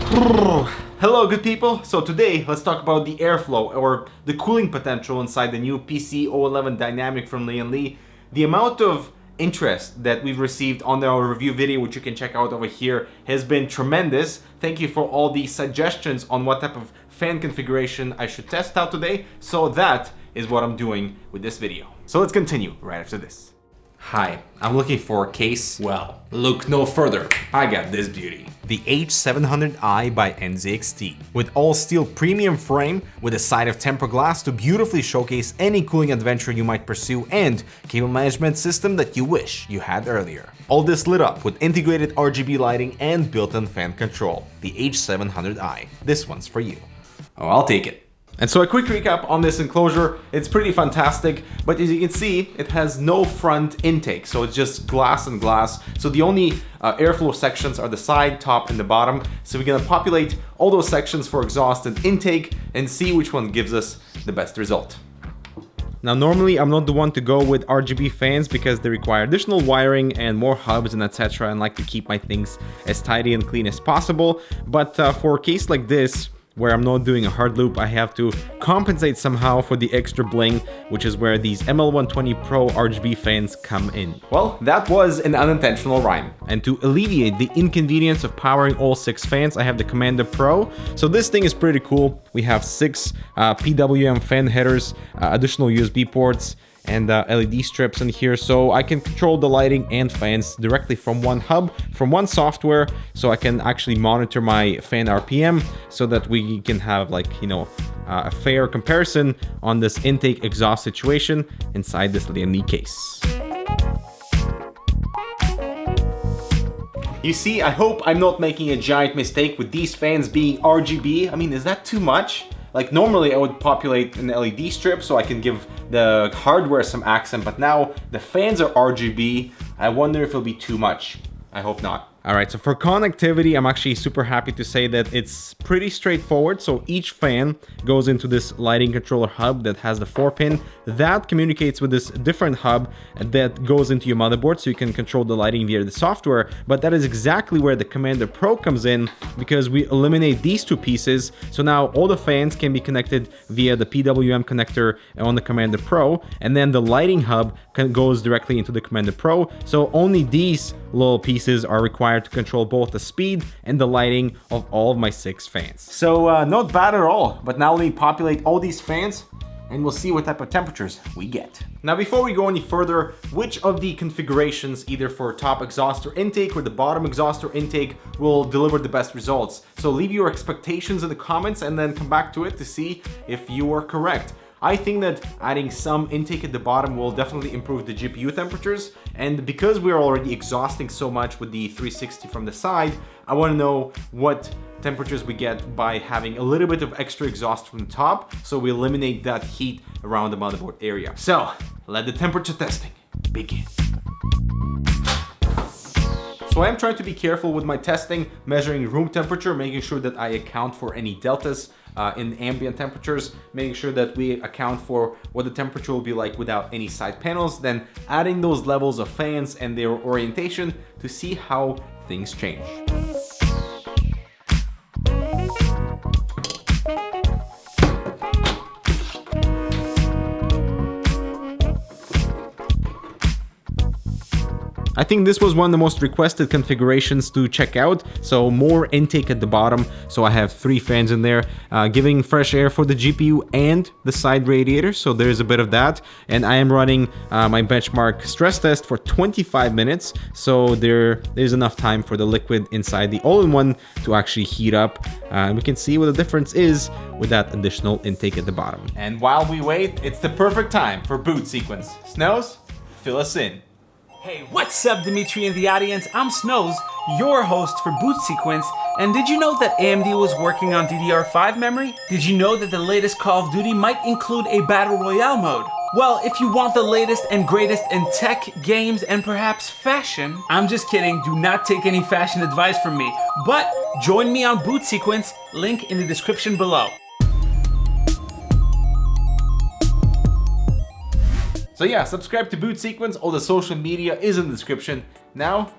Hello good people, so today let's talk about the airflow or the cooling potential inside the new PC O11 Dynamic from Lian. The amount of interest that we've received on our review video, which you can check out over here, has been tremendous. Thank you for all the suggestions on what type of fan configuration I should test out today, so that is what I'm doing with this video. So let's continue right after this. Hi, I'm looking for a case. Well, look no further. I got this beauty. The H700i by NZXT. With all steel premium frame with a side of tempered glass to beautifully showcase any cooling adventure you might pursue, and cable management system that you wish you had earlier. All this lit up with integrated RGB lighting and built-in fan control. The H700i. This one's for you. Oh, I'll take it. And so a quick recap on this enclosure. It's pretty fantastic, but as you can see, it has no front intake, so it's just glass and glass. So the only airflow sections are the side, top, and the bottom. So we're gonna populate all those sections for exhaust and intake and see which one gives us the best result. Now normally I'm not the one to go with RGB fans because they require additional wiring and more hubs and etc. and like to keep my things as tidy and clean as possible. But for a case like this, where I'm not doing a hard loop, I have to compensate somehow for the extra bling, which is where these ML120 Pro RGB fans come in. Well, that was an unintentional rhyme. And to alleviate the inconvenience of powering all 6 fans, I have the Commander Pro. So this thing is pretty cool. We have 6 PWM fan headers, additional USB ports, and LED strips in here, so I can control the lighting and fans directly from one hub, from one software, so I can actually monitor my fan RPM so that we can have, like, you know, a fair comparison on this intake exhaust situation inside this Lian case. You see, I hope I'm not making a giant mistake with these fans being RGB. I mean, is that too much? Like normally I would populate an LED strip so I can give the hardware some accent, but now the fans are RGB. I wonder if it'll be too much. I hope not. Alright, so for connectivity, I'm actually super happy to say that it's pretty straightforward. So each fan goes into this lighting controller hub that has the 4-pin. That communicates with this different hub that goes into your motherboard so you can control the lighting via the software. But that is exactly where the Commander Pro comes in, because we eliminate these 2 pieces. So now all the fans can be connected via the PWM connector on the Commander Pro, and then the lighting hub goes directly into the Commander Pro. So only these little pieces are required to control both the speed and the lighting of all of my 6 fans. So not bad at all, but now let me populate all these fans and we'll see what type of temperatures we get. Now before we go any further, which of the configurations, either for top exhaust or intake or the bottom exhaust or intake, will deliver the best results? So leave your expectations in the comments and then come back to it to see if you are correct. I think that adding some intake at the bottom will definitely improve the GPU temperatures, and because we're already exhausting so much with the 360 from the side, I want to know what temperatures we get by having a little bit of extra exhaust from the top, so we eliminate that heat around the motherboard area. So let the temperature testing begin. So I am trying to be careful with my testing, measuring room temperature, making sure that I account for any deltas in ambient temperatures, making sure that we account for what the temperature will be like without any side panels, then adding those levels of fans and their orientation to see how things change. I think this was one of the most requested configurations to check out. So more intake at the bottom. So I have 3 fans in there, giving fresh air for the GPU and the side radiator. So there's a bit of that. And I am running my benchmark stress test for 25 minutes. So there's enough time for the liquid inside the all-in-one to actually heat up. We can see what the difference is with that additional intake at the bottom. And while we wait, it's the perfect time for boot sequence. Snows, fill us in. Hey, what's up, Dimitri and the audience? I'm Snows, your host for Boot Sequence, and did you know that AMD was working on DDR5 memory? Did you know that the latest Call of Duty might include a Battle Royale mode? Well, if you want the latest and greatest in tech, games, and perhaps fashion, I'm just kidding, do not take any fashion advice from me, but join me on Boot Sequence, link in the description below. So yeah, subscribe to Boot Sequence, all the social media is in the description. Now,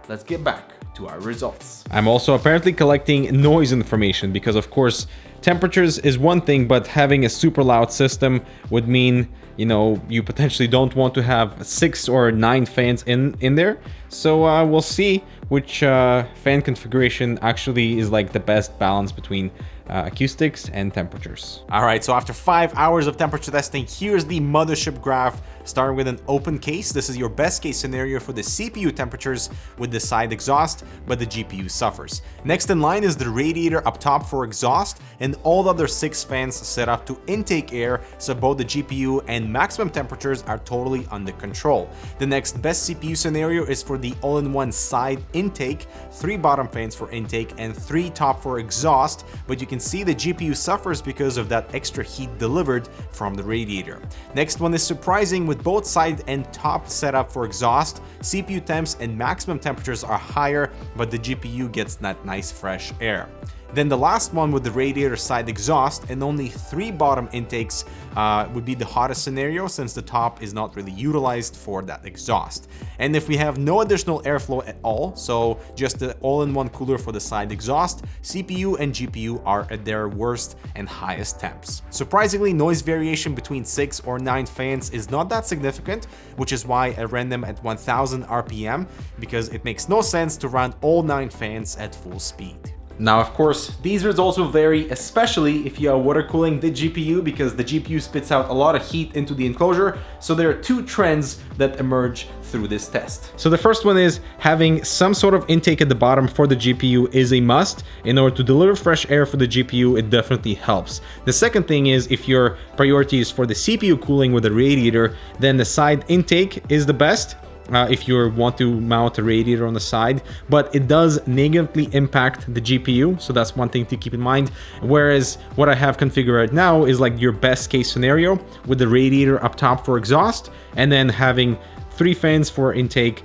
let's get back to to our results. I'm also apparently collecting noise information because, of course, temperatures is one thing, but having a super loud system would mean, you know, you potentially don't want to have 6 or 9 fans in there. So we'll see which fan configuration actually is like the best balance between acoustics and temperatures. All right, so after 5 hours of temperature testing, here's the mothership graph, starting with an open case. This is your best case scenario for the CPU temperatures with the side exhaust, but the GPU suffers. Next in line is the radiator up top for exhaust, and all the other 6 fans set up to intake air, so both the GPU and maximum temperatures are totally under control. The next best CPU scenario is for the all-in-one side intake, 3 bottom fans for intake and 3 top for exhaust, but you can see the GPU suffers because of that extra heat delivered from the radiator. Next one is surprising, with both side and top set up for exhaust, CPU temps and maximum temperatures are higher, but the GPU gets that nice fresh air. Then the last one with the radiator side exhaust and only 3 bottom intakes would be the hottest scenario, since the top is not really utilized for that exhaust. And if we have no additional airflow at all, so just the all-in-one cooler for the side exhaust, CPU and GPU are at their worst and highest temps. Surprisingly, noise variation between 6 or 9 fans is not that significant, which is why I ran them at 1000 RPM, because it makes no sense to run all 9 fans at full speed. Now, of course, these results will vary, especially if you are water cooling the GPU, because the GPU spits out a lot of heat into the enclosure. So there are 2 trends that emerge through this test. So the first one is having some sort of intake at the bottom for the GPU is a must. In order to deliver fresh air for the GPU, it definitely helps. The second thing is, if your priority is for the CPU cooling with a radiator, then the side intake is the best. If you want to mount a radiator on the side, but it does negatively impact the GPU, so that's one thing to keep in mind. Whereas what I have configured right now is like your best case scenario with the radiator up top for exhaust, and then having 3 fans for intake,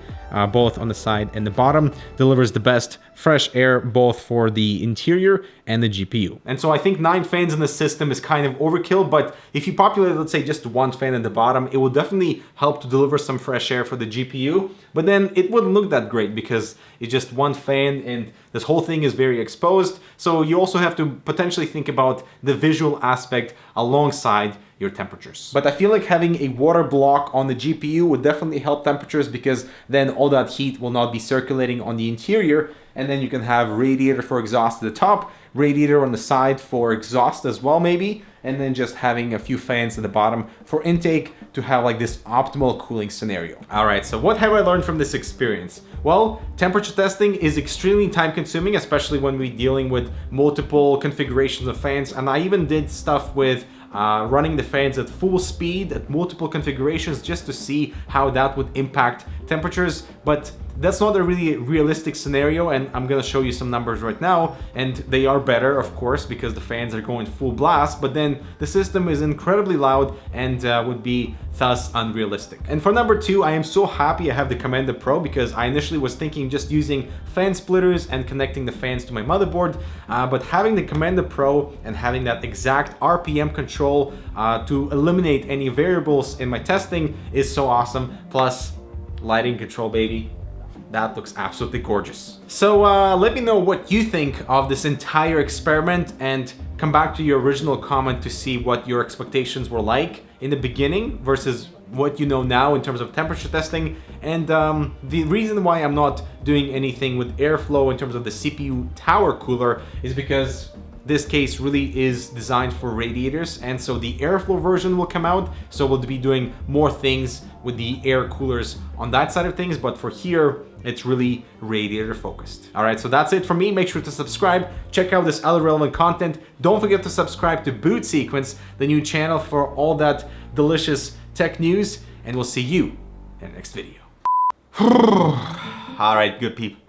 both on the side and the bottom, delivers the best fresh air both for the interior and the GPU. And so I think 9 fans in the system is kind of overkill, but if you populate, let's say, just 1 fan at the bottom, it will definitely help to deliver some fresh air for the GPU, but then it wouldn't look that great because it's just 1 fan and this whole thing is very exposed. So you also have to potentially think about the visual aspect alongside your temperatures. But I feel like having a water block on the GPU would definitely help temperatures, because then all that heat will not be circulating on the interior, and then you can have radiator for exhaust at the top, radiator on the side for exhaust as well maybe, and then just having a few fans at the bottom for intake to have like this optimal cooling scenario. All right, so what have I learned from this experience? Well, temperature testing is extremely time consuming, especially when we're dealing with multiple configurations of fans, and I even did stuff with running the fans at full speed at multiple configurations just to see how that would impact temperatures, but that's not a really realistic scenario, and I'm gonna show you some numbers right now, and they are better, of course, because the fans are going full blast, but then the system is incredibly loud and would be thus unrealistic. And for number 2, I am so happy I have the Commander Pro, because I initially was thinking just using fan splitters and connecting the fans to my motherboard, but having the Commander Pro and having that exact RPM control to eliminate any variables in my testing is so awesome. Plus, lighting control, baby. That looks absolutely gorgeous. So let me know what you think of this entire experiment, and come back to your original comment to see what your expectations were like in the beginning versus what you know now in terms of temperature testing. And the reason why I'm not doing anything with airflow in terms of the CPU tower cooler is because this case really is designed for radiators, and so the airflow version will come out, so we'll be doing more things with the air coolers on that side of things, but for here it's really radiator focused. All right, so that's it for me. Make sure to subscribe, check out this other relevant content. Don't forget to subscribe to Boot Sequence, the new channel for all that delicious tech news, and we'll see you in the next video. All right, good people.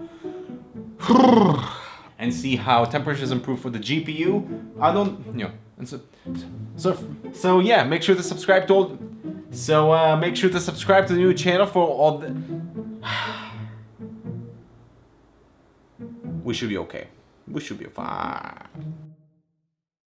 And see how temperatures improve for the GPU. I don't, you know, and so yeah, make sure to subscribe to all. So make sure to subscribe to the new channel for all the. We should be okay. We should be fine.